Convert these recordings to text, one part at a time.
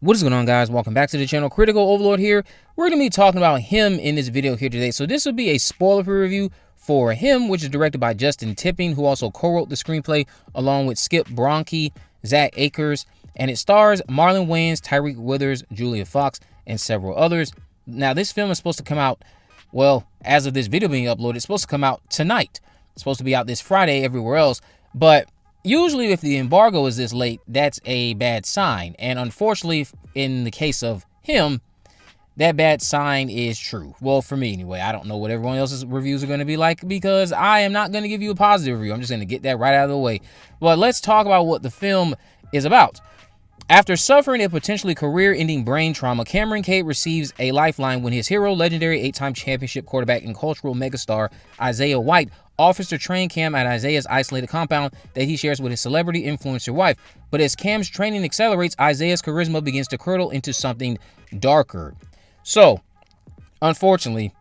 What is going on, guys? Welcome back to the channel. Critical Overlord here. We're going to be talking about him in this video here today. So this will be a spoiler-free review for him, which is directed by Justin Tipping, who also co-wrote the screenplay along with Skip Bronke, Zach Akers, and it stars Marlon Wayans, Tyreek Withers, Julia Fox, and several others. Now, this film is supposed to come out, well, as of this video being uploaded, it's supposed to come out tonight. It's supposed to be out this Friday everywhere else, but usually if the embargo is this late, that's a bad sign. And unfortunately, in the case of him, that bad sign is true. Well, for me anyway. I don't know what everyone else's reviews are going to be like because I am not going to give you a positive review. I'm just going to get that right out of the way. But let's talk about what the film is about. After suffering a potentially career-ending brain trauma, Cameron Cade receives a lifeline when his hero, legendary 8-time championship quarterback and cultural megastar Isaiah White, offers to train Cam at Isaiah's isolated compound that he shares with his celebrity influencer wife. But as Cam's training accelerates, Isaiah's charisma begins to curdle into something darker. So, unfortunately,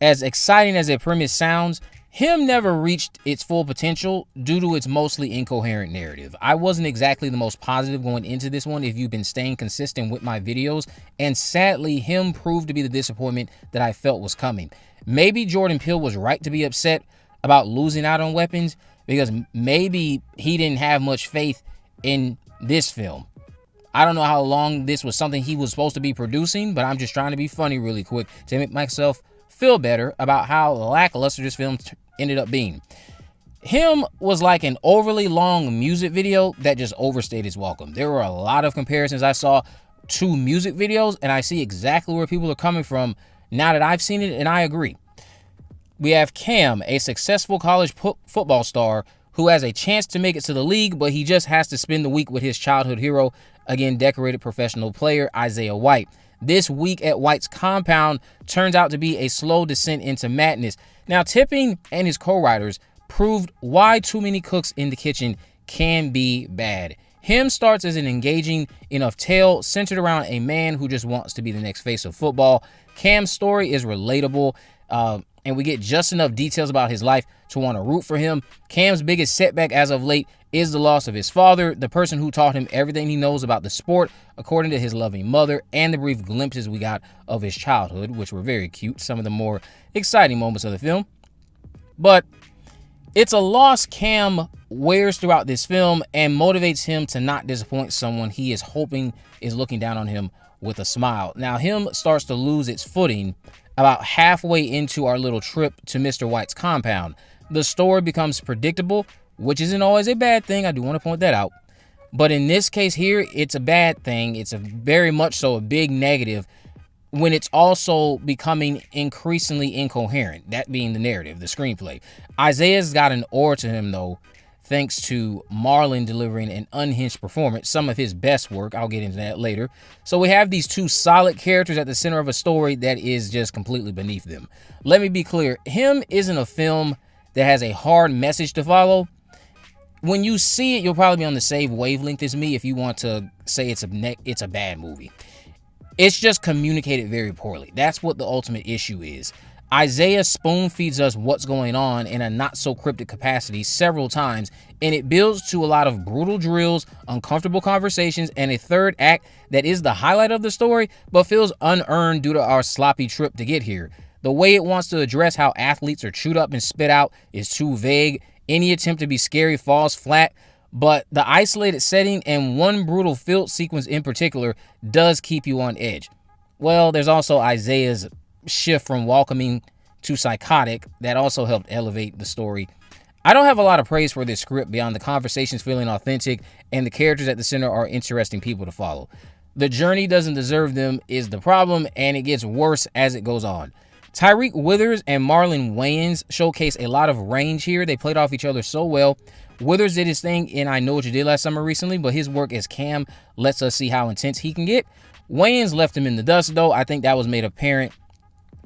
as exciting as the premise sounds, him never reached its full potential due to its mostly incoherent narrative. I wasn't exactly the most positive going into this one if you've been staying consistent with my videos, and sadly, him proved to be the disappointment that I felt was coming. Maybe Jordan Peele was right to be upset about losing out on Weapons because maybe he didn't have much faith in this film. I don't know how long this was something he was supposed to be producing, but I'm just trying to be funny really quick to make myself feel better about how lackluster this film ended up being. Him was like an overly long music video that just overstayed its welcome. There were a lot of comparisons I saw to music videos, and I see exactly where people are coming from now that I've seen it, and I agree. We have Cam, a successful college football star who has a chance to make it to the league, but he just has to spend the week with his childhood hero, again, decorated professional player Isaiah White. This week at White's compound turns out to be a slow descent into madness. Now, Tipping and his co-writers proved why too many cooks in the kitchen can be bad. Him starts as an engaging enough tale centered around a man who just wants to be the next face of football. Cam's story is relatable, and we get just enough details about his life to want to root for him. Cam's biggest setback as of late is the loss of his father, the person who taught him everything he knows about the sport, according to his loving mother, and the brief glimpses we got of his childhood, which were very cute, some of the more exciting moments of the film. But it's a loss Cam wears throughout this film and motivates him to not disappoint someone he is hoping is looking down on him with a smile. Now, him starts to lose its footing about halfway into our little trip to Mr. White's compound. The story becomes predictable, which isn't always a bad thing. I do want to point that out. But in this case here, it's a bad thing. It's a very much so a big negative when it's also becoming increasingly incoherent, that being the narrative, the screenplay. Isaiah's got an aura to him, though, thanks to Marlon delivering an unhinged performance, some of his best work. I'll get into that later. So we have these two solid characters at the center of a story that is just completely beneath them. Let me be clear. Him isn't a film that has a hard message to follow. When you see it, you'll probably be on the same wavelength as me if you want to say it's a bad movie. It's just communicated very poorly. That's what the ultimate issue is. Isaiah spoon feeds us what's going on in a not so cryptic capacity several times, and it builds to a lot of brutal drills, uncomfortable conversations, and a third act that is the highlight of the story, but feels unearned due to our sloppy trip to get here. The way it wants to address how athletes are chewed up and spit out is too vague. Any attempt to be scary falls flat, but the isolated setting and one brutal field sequence in particular does keep you on edge. Well, there's also Isaiah's shift from welcoming to psychotic that also helped elevate the story. I don't have a lot of praise for this script beyond the conversations feeling authentic and the characters at the center are interesting people to follow. The journey doesn't deserve them is the problem, and it gets worse as it goes on. Tyreek Withers and Marlon Wayans showcase a lot of range here. They played off each other so well. Withers did his thing in I Know What You Did Last Summer recently, but his work as Cam lets us see how intense he can get. Wayans left him in the dust, though. I think that was made apparent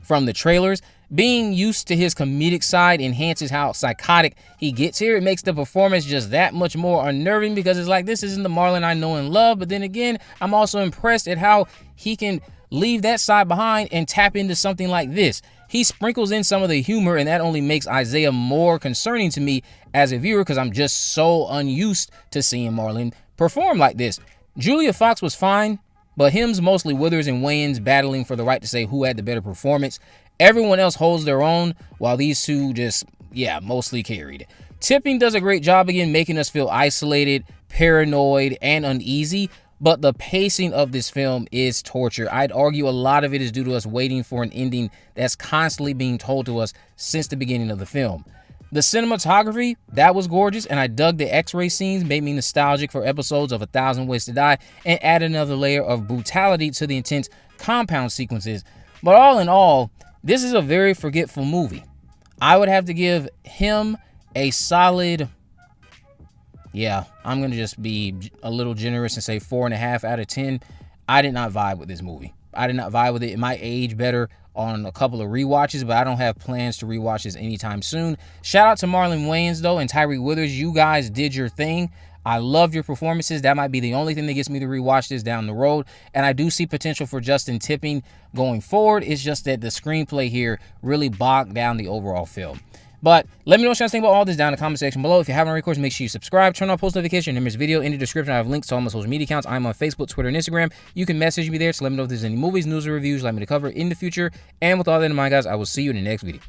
from the trailers. Being used to his comedic side enhances how psychotic he gets here. It makes the performance just that much more unnerving because it's like, this isn't the Marlon I know and love. But then again, I'm also impressed at how he can leave that side behind and tap into something like this. He sprinkles in some of the humor, and that only makes Isaiah more concerning to me as a viewer because I'm just so unused to seeing Marlon perform like this. Julia Fox was fine. But him's mostly Withers and Wayans battling for the right to say who had the better performance. Everyone else holds their own, while these two just, mostly carried. Tipping does a great job again, making us feel isolated, paranoid, and uneasy. But the pacing of this film is torture. I'd argue a lot of it is due to us waiting for an ending that's constantly being told to us since the beginning of the film. The cinematography, that was gorgeous, and I dug the X-ray scenes, made me nostalgic for episodes of 1,000 Ways to Die, and added another layer of brutality to the intense compound sequences. But all in all, this is a very forgetful movie. I would have to give him a solid, I'm going to just be a little generous and say 4.5 out of 10. I did not vibe with this movie. I did not vibe with it. It might age better on a couple of rewatches, but I don't have plans to rewatch this anytime soon. Shout out to Marlon Wayans, though, and Tyree Withers. You guys did your thing. I love your performances. That might be the only thing that gets me to rewatch this down the road. And I do see potential for Justin Tipping going forward. It's just that the screenplay here really bogged down the overall film. But let me know what you guys think about all this down in the comment section below. If you haven't already, of course, make sure you subscribe, turn on post notifications. In this video, in the description, I have links to all my social media accounts. I'm on Facebook, Twitter, and Instagram. You can message me there to let me know if there's any movies, news, or reviews you'd like me to cover in the future. And with all that in mind, guys, I will see you in the next video.